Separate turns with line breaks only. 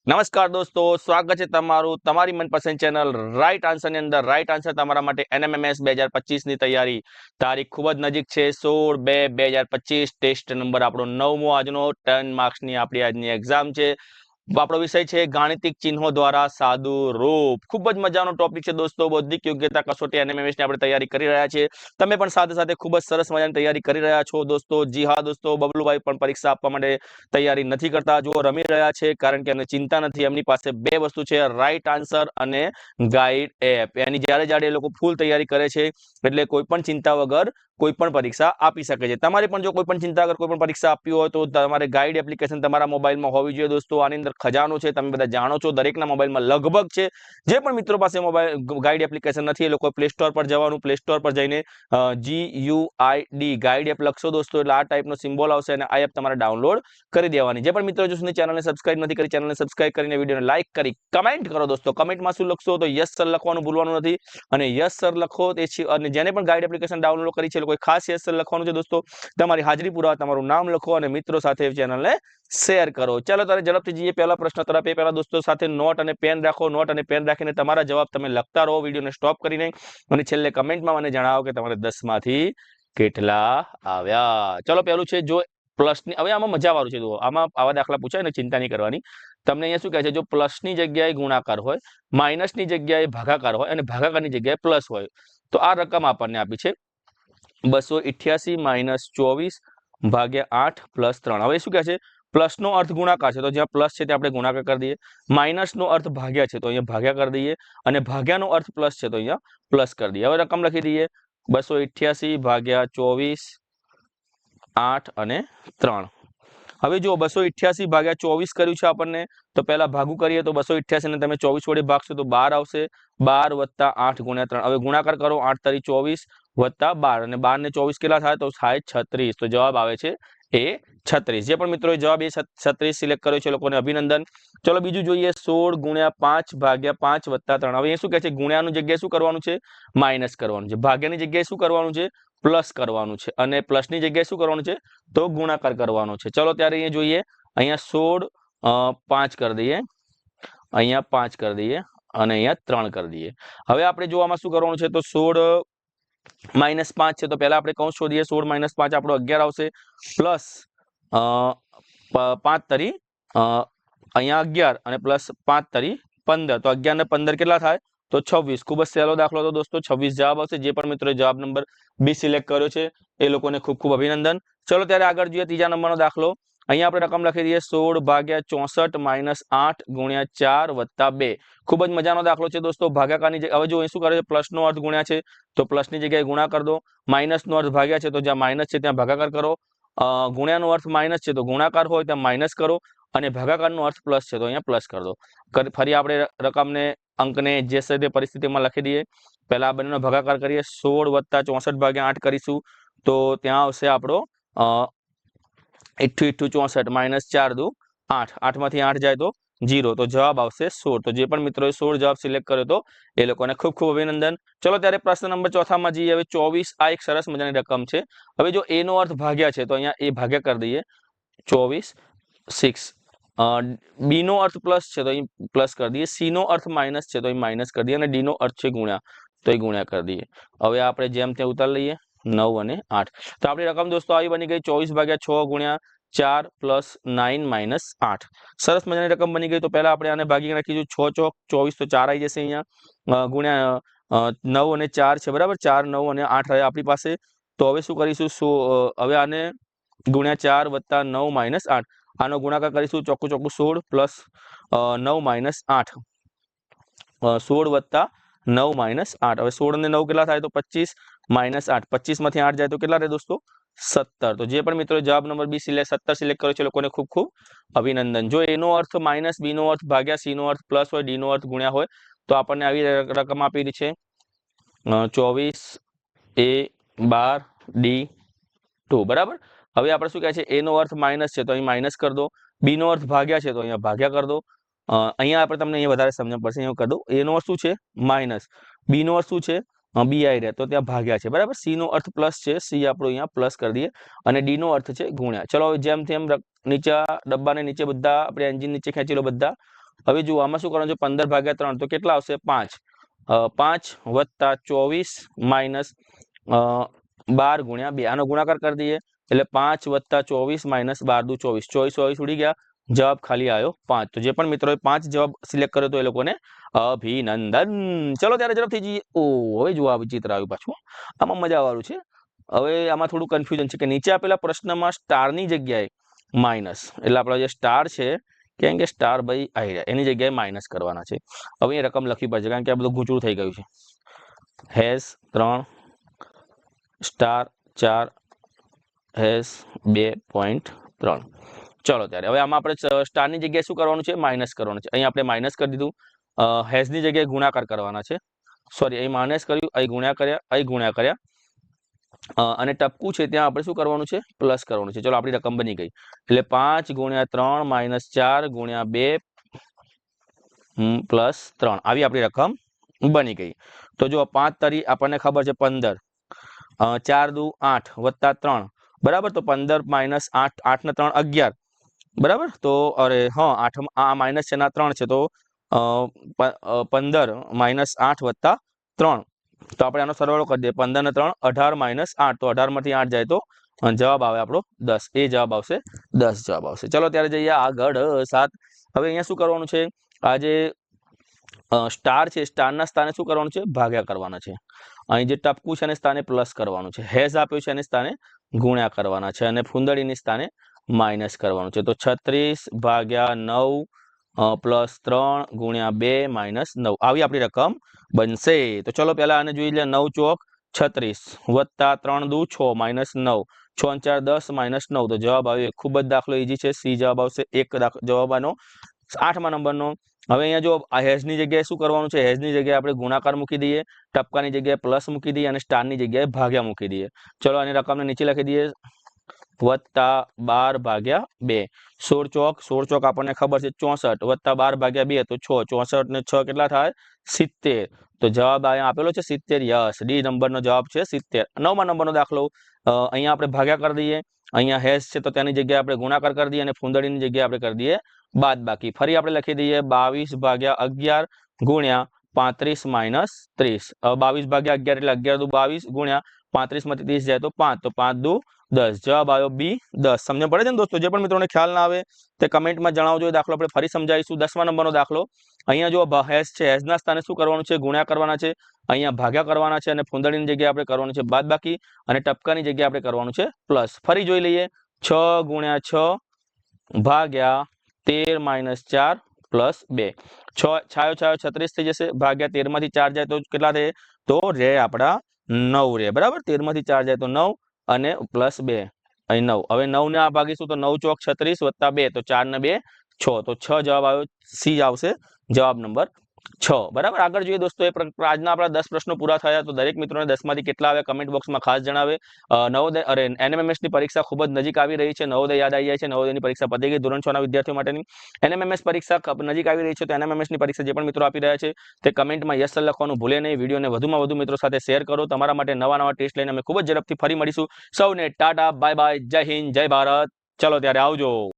નમસ્કાર દોસ્તો, સ્વાગત છે તમારું તમારી મનપસંદ ચેનલ રાઈટ આન્સર ની અંદર. રાઈટ આન્સર તમારા માટે NMMS 2025 ની તૈયારી. તારીખ ખૂબ જ નજીક છે, 16/2/2025. ટેસ્ટ નંબર આપણો 9મો આજનો. 10 માર્ક્સની આપણી આજની એક્ઝામ છે. આપણો વિષય છે ગાણિતિક ચિહ્નો દ્વારા સાદું રૂપ. ખૂબ જ મજાનો ટોપિક છે દોસ્તો. બૌદ્ધિક યોગ્યતા કસોટી NMMS ની આપણે તૈયારી કરી રહ્યા છીએ. તમે પણ સાથે સાથે ખૂબ જ સરસ મજાની તૈયારી કરી રહ્યા છો દોસ્તો. જી હા દોસ્તો, બબલુભાઈ પણ પરીક્ષા આપવા માટે તૈયારી નથી કરતા, જો રમી રહ્યા છે, કારણ કે એમને ચિંતા નથી. એમની પાસે બે વસ્તુ છે, રાઈટ આન્સર અને ગાઈડ એપ. એની જ્યારે એ લોકો ફૂલ તૈયારી કરે છે, એટલે કોઈ પણ ચિંતા વગર કોઈ પણ પરીક્ષા આપી શકે છે. તમારે પણ જો કોઈ પણ ચિંતા વગર કોઈ પણ પરીક્ષા આપવી હોય તો તમારે ગાઈડ એપ્લિકેશન તમારા મોબાઈલમાં હોવી જોઈએ દોસ્તો. આની અંદર ખજાનો છે, તમે બધા જાણો છો, દરેકના મોબાઈલમાં લગભગ છે. જે પણ મિત્રો પાસે મોબાઈલ ગાઈડ એપ્લિકેશન નથી, એ લોકો પ્લે સ્ટોર પર જવાનું, પ્લે સ્ટોર પર જઈને GUID ગાઈડ એપ લખશો દોસ્તો, એટલે આ ટાઈપનો સિમ્બોલ આવશે અને આ એપ તમારે ડાઉનલોડ કરી દેવાની. જે પણ મિત્રો જો ચેનલને સબસ્ક્રાઇબ નથી કરી, ચેનલને સબસ્ક્રાઇબ કરીને વિડીયોને લાઈક કરી કમેન્ટ કરો દોસ્તો. કમેન્ટમાં શું લખશો તો યસ સર લખવાનું ભૂલવાનું નથી, અને યસ સર લખો તે છે. અને જેને પણ ગાઈડ એપ્લિકેશન ડાઉનલોડ કરી છે, કોઈ ખાસ યસ સર લખવાનું છે દોસ્તો. તમારી હાજરી પુરાવા તમારું નામ લખો અને મિત્રો સાથે ચેનલને શેર કરો. ચાલો તારે ઝડપથી જઈએ પહેલા પ્રશ્ન તરફ. એ પહેલા દોસ્તો સાથે નોટ અને પેન રાખો. નોટ અને પેન રાખીને તમારા જવાબ તમે લખતા રહો વિડીયોને સ્ટોપ કરીને, અને છેલ્લે કમેન્ટમાં મને જણાવો કે તમારે 10 માંથી કેટલા આવ્યા. ચલો પહેલું છે જો પ્લસની. હવે આમાં મજા વાળું છે, આમાં આવા દાખલા પૂછાય ને, ચિંતા નહીં કરવાની. તમને અહીંયા શું કહે છે, જો પ્લસની જગ્યાએ ગુણાકાર હોય, માઇનસની જગ્યાએ ભાગાકાર હોય અને ભાગાકારની જગ્યાએ પ્લસ હોય, તો આ રકમ આપણને આપી છે 288 - 24 ભાગ્યા 8 + 3. હવે શું કહે છે, પ્લસનો અર્થ ગુણાકાર છે, તો જ્યાં પ્લસ છે ત્યાં આપણે ગુણાકાર કરી દઈએ. માઇનસનો અર્થ ભાગ્યા છે, તો અહીંયા ભાગ્યા કરી દઈએ. અને ભાગ્યાનો અર્થ પ્લસ છે, તો અહીંયા પ્લસ કરી દઈએ. હવે રકમ લખી દઈએ, 288 ભાગ્યા 24, 8 અને 3. હવે જો 288 ભાગ્યા 24 કર્યું છે આપણને, તો પહેલા ભાગું કરીએ તો 288 ને તમે 24 વડે ભાગશો તો 12 આવશે. 12 + 8 × 3. હવે ગુણાકાર કરો, 8 × 24 + 12, અને 12 ને 24 કેટલા થાય તો થાય 36. તો જવાબ આવે છે એ 36. જે પણ મિત્રોએ જવાબ એ 36 સિલેક્ટ કર્યો છે, લોકોને અભિનંદન. ચલો બીજું જોઈએ, 16 × 5 ભાગ્યા 5 + 3. હવે એ શું કહે છે, ગુણ્યાની જગ્યાએ શું કરવાનું છે, માઇનસ કરવાનું છે. ભાગ્યાની જગ્યાએ શું કરવાનું છે, પ્લસ કરવાનું છે. અને પ્લસની જગ્યાએ શું કરવાનું છે, તો ગુણાકાર કરવાનો છે. ચલો ત્યારે અહીંયા જોઈએ, અહીંયા 16 5 કરી દઈએ, અહીંયા 5 કરી દઈએ, અને અહીંયા 3 કરી દઈએ. હવે આપણે જો આમાં શું કરવાનું છે, તો 16 - 5 છે, તો પહેલા આપણે કૌંસ શોધીએ. 16 - 5 આપણો 11 આવશે, પ્લસ 5 તરી અહીંયા 11 અને પ્લસ 5 તરી 15. તો 11 ને 15 કેટલા થાય તો 26. ખૂબ જ સહેલો દાખલો હતો દોસ્તો, 26 જવાબ આવશે. જે પણ મિત્રોએ જવાબ નંબર બી સિલેક્ટ કર્યો છે એ લોકોને ખૂબ ખૂબ અભિનંદન. ચલો ત્યારે આગળ જોઈએ ત્રીજા નંબરનો દાખલો. અહીંયા આપણે રકમ લખી દઈએ, 16 ભાગ્યા 64 - 8 × 4 + 2. ખૂબ જ મજાનો દાખલો છે દોસ્તો. ભાગાકારની હવે જો અહીં શું કરે છે, પ્લસનો અર્થ ગુણ્યા છે, તો પ્લસની જગ્યાએ ગુણા કરી દો. માઇનસનો અર્થ ભાગ્યા છે, તો જ્યાં માઇનસ છે ત્યાં ભાગાકાર કરો. ગુણ્યાનો અર્થ માઇનસ છે, તો ગુણાકાર હોય ત્યાં માઇનસ કરો. અને ભાગાકારનો અર્થ પ્લસ છે, તો અહીંયા પ્લસ કરી દો. ફરી આપણે રકમને, અંકને જે છે તે પરિસ્થિતિમાં લખી દઈએ. પહેલા આ બંનેનો ભાગાકાર કરીએ. 16 + 64 ભાગ્યા 8 કરીશું, તો ત્યાં આવશે આપણો 88 × 64 - 4 × 2 = 8. 8 માંથી 8 જાય તો 0, તો જવાબ આવશે 16. તો જે પણ મિત્રોએ 16 જવાબ સિલેક્ટ કર્યો તો એ લોકોને ખૂબ ખૂબ અભિનંદન. ચલો ત્યારે પ્રશ્ન નંબર ચોથામાં જઈએ. હવે 24 આ એક સરસ મજાની રકમ છે. હવે જો એ નો અર્થ ભાગ્યા છે, તો અહીંયા એ ભાગ્યા કરી દઈએ, 24 6. બી નો અર્થ પ્લસ છે, તો અહીં પ્લસ કરી દઈએ. સી નો અર્થ માઇનસ છે, તો અહીં માઇનસ કરી દઈએ. અને ડી નો અર્થ છે ગુણ્યા, તો અહીં ગુણ્યા કરી દઈએ. હવે આપણે જેમ ત્યાં ઉતારી લઈએ, 9 અને 8. તો આપણી રકમ દોસ્તો આવી બની ગઈ, 24 ભાગ્યા 6 × 4 + 9 - 8. સરસ મજાની રકમ બની ગઈ. તો પહેલા આપણે આને ભાગી નાખીશું. 6 ચોક 24, તો 4 આવી જશે અહીંયા. ગુણ્યા 9 અને 4 છે, બરાબર. 4 9 અને 8 રહે આપણી પાસે. તો હવે શું કરીશું, હવે આને ગુણ્યા 4 + 9 - 8. આનો ગુણાકાર કરીશું, ચોખ્ખું 16 + 9 - 8. 16 + 9 - 8. હવે 16 અને 9 કેટલા થાય તો 25 - 8. 25 માંથી 8 જાય તો કેટલા રહે દોસ્તો, 17. તો જે પણ મિત્રો જવાબ નંબર બી 17 સિલેક્ટ કર્યો છે, લોકોને ખૂબ ખૂબ અભિનંદન. જો એ નો અર્થ માઇનસ, બી નો અર્થ ભાગ્યા, સી નો અર્થ પ્લસ હોય, ડી નો અર્થ ગુણ્યા હોય, તો આપણને આવી રકમ આપેલી છે 24 A 12 D 2, બરાબર. હવે આપણે શું કહે છે, એ નો અર્થ માઇનસ છે, તો અહીં માઇનસ કરી દો. બી નો અર્થ ભાગ્યા છે, તો અહીંયા ભાગ્યા કરી દો. અહીંયા આપણે તમને અહીંયા વધારે સમજણ પડશે, અહીંયા કરી દો. એ નો અર્થ શું છે, માઇનસ. બી નો અર્થ શું છે, બી આવી રહ્યા તો ત્યાં ભાગ્યા છે બરાબર. સી નો અર્થ પ્લસ છે, સી આપણો અહીંયા પ્લસ કરી દઈએ અને ડી નો અર્થ છે ગુણ્યા. ચલો હવે જેમ તેમ નીચે ડબ્બાને નીચે બધા આપણે એન્જિન નીચે ખેંચી લો બધા. હવે જુઓ આમાં શું કરવાનું છે 15 ભાગ્યા 3 તો કેટલા આવશે 5. 5 વત્તા 24 માઇનસ 12 ગુણ્યા 2 આનો ગુણાકાર કરી દઈએ એટલે 5 વત્તા 24 માઇનસ 12 દુ 24 24 ઉડી ગયા, જવાબ ખાલી આવ્યો 5. તો જે પણ મિત્રોએ 5 જવાબ સિલેક્ટ કર્યો તો એ લોકોને અભિનંદન. ચલો ત્યારે ઝડપથી જઈએ. ઓ હવે જુઓ આ વિચિત્ર આવ્યું પાછું, આમાં મજા વાળું છે. હવે આમાં થોડું કન્ફ્યુઝન છે કે નીચે આપેલા પ્રશ્નમાં સ્ટારની જગ્યાએ માઇનસ, એટલે આપણો જે સ્ટાર છે કેમ કે સ્ટાર ભાઈ આવી રહ્યા એની જગ્યાએ માઇનસ કરવાના છે. હવે એ રકમ લખવી પડશે કારણ કે આ બધું ગૂંચળું થઈ ગયું છે. હેસ 3 સ્ટાર 4 હેસ 2.3. ચલો ત્યારે હવે આમાં આપણે સ્ટારની જગ્યાએ શું કરવાનું છે માઇનસ કરવાનું છે. અહીં આપણે માઇનસ કરી દીધું, હેસની જગ્યાએ ગુણાકાર કરવાના છે. સોરી અહીં માઇનસ કર્યું, અહીં ગુણ્યા કર્યા અને ટપકું છે ત્યાં આપણે શું કરવાનું છે પ્લસ કરવાનું છે. ચલો આપણી રકમ બની ગઈ એટલે 5 ગુણ્યા 3 માઇનસ 4 ગુણ્યા 2 પ્લસ 3 આવી આપણી રકમ બની ગઈ. તો જો 5 તારી આપણને ખબર છે 15, 4 દુ 8 વત્તા 3 બરાબર. તો 15 માઇનસ 8, 8 ને 3 11 બરાબર. તો અરે હા 8 આ માઇનસ છે ના 3 છે તો 15 માઇનસ 8 વત્તા 3 તો આપણે આનો સરવાળો કરી દઈએ 15 ને 3 18 માઇનસ 8 તો 18 માંથી 8 જાય તો જવાબ આવે આપણો 10. એ જવાબ આવશે 10 જવાબ આવશે. ચલો ત્યારે જઈએ આગળ 7. હવે અહીંયા શું કરવાનું છે, આ જે સ્ટાર છે સ્ટારના સ્થાને શું કરવાનું છે ભાગ્યા કરવાના છે. અહીં જે ટપકું છે એને સ્થાને પ્લસ કરવાનું છે, હેઝ આપ્યું છે એને સ્થાને ગુણ્યા કરવાના છે અને ફૂંદડીની સ્થાને માઇનસ કરવાનું છે. તો 36 ભાગ્યા 9 પ્લસ 3 ગુણ્યા 2 માઇનસ 9 આવી આપણી રકમ બનશે. તો ચલો પહેલા આને જોઈ લે. 9 ચોક 36 વત્તા 3 દુ 6 માઇનસ 9 6 4 10 માઇનસ 9 તો જવાબ આવ્યો. ખૂબ જ દાખલો ઈઝી છે, સી જવાબ આવશે. એક જવાબ આનો 8મા નંબરનો. હવે અહીંયા જો આ હેઝની જગ્યાએ શું કરવાનું છે, હેઝની જગ્યાએ આપણે ગુણાકાર મૂકી દઈએ, ટપકાની જગ્યાએ પ્લસ મૂકી દઈએ અને સ્ટારની જગ્યાએ ભાગ્યા મૂકી દઈએ. ચલો આની રકમને નીચે લખી દઈએ વત્તા 12 ભાગ્યા 2. 16 ચોક આપણને ખબર છે 64 વત્તા 12 ભાગ્યા 2 તો 6, 64 ને 6 કેટલા થાય 70. તો જવાબ અહીંયા આપેલો છે 70. યસ, ડી નંબરનો જવાબ છે 70. 9મા નંબરનો દાખલો. અહીંયા આપણે ભાગ્યા કરી દઈએ, અહીંયા હેઝ છે તો તેની જગ્યાએ આપણે ગુણાકાર કરી દઈએ અને ફૂંદડીની જગ્યાએ આપણે કરી દઈએ બાદ બાકી. ફરી આપણે લખી દઈએ 22 ભાગ્યા 11 ગુણ્યા 35 માઇનસ 30. 22 ભાગ્યા 11 એટલે 11 દુ 22 ગુણ્યા 35 માંથી 30 જાય તો 5 તો 5 દુ 10. જવાબ આવ્યો બી 10. સમજ પડે છે ને દોસ્તો? જે પણ મિત્રોને ખ્યાલ ના આવે તે કમેન્ટમાં જણાવજો. એ દાખલો આપણે ફરી સમજાવીશું. 10મા નંબરનો દાખલો. અહીંયા જો હેઝ છે, હેઝના સ્થાને શું કરવાનું છે ગુણ્યા કરવાના છે, અહીંયા ભાગ્યા કરવાના છે અને ફૂંદડીની જગ્યાએ આપણે કરવાનું છે બાદ બાકી અને ટપકાની જગ્યાએ આપણે કરવાનું છે પ્લસ. ફરી જોઈ લઈએ 6 ગુણ્યા 6 ભાગ્યા 13 માઇનસ 4 પ્લસ 2. 6 છાયો 36 થઈ જશે, ભાગ્યા 13 માંથી 4 જાય તો કેટલા થાય તો રે આપણા 9 રે બરાબર. 13 માંથી 4 જાય તો 9 અને પ્લસ 2 અહીં 9. હવે 9 ને આ ભાગીશું તો 9 ચોક 36 વત્તા 2 તો 4 ને 2 6 તો 6 જવાબ આવ્યો. સી આવશે જવાબ નંબર 6 બરાબર. આગળ જોઈએ દોસ્તો. એ આજના આપણા 10 પ્રશ્નો પૂરા થયા. તો દરેક મિત્રોને 10 માંથી કેટલા આવે કમેન્ટ બોક્સમાં ખાસ જણાવે. નવોદય એનએમએમએસ ની પરીક્ષા ખૂબ જ નજીક આવી રહી છે. નવોદય યાદ આવી જાય છે. નવોદયની પરીક્ષા પતી ગઈ ધોરણ 6 ના વિદ્યાર્થીઓ માટેની. એનએમએમએસ પરીક્ષા નજીક આવી રહી છે તો એનએમએમએસ ની પરીક્ષા જે પણ મિત્રો આપી રહ્યા છે તે કમેન્ટમાં યસ લખવાનું ભૂલે નહીં. વિડીયોને વધુમાં વધુ મિત્રો સાથે શેર કરો. તમારા માટે નવા ટેસ્ટ લઈને અમે ખૂબ જ ઝડપથી ફરી મળીશું. સૌને ટાટા બાય બાય, જય હિન્દ, જય ભારત. ચલો ત્યારે આવજો.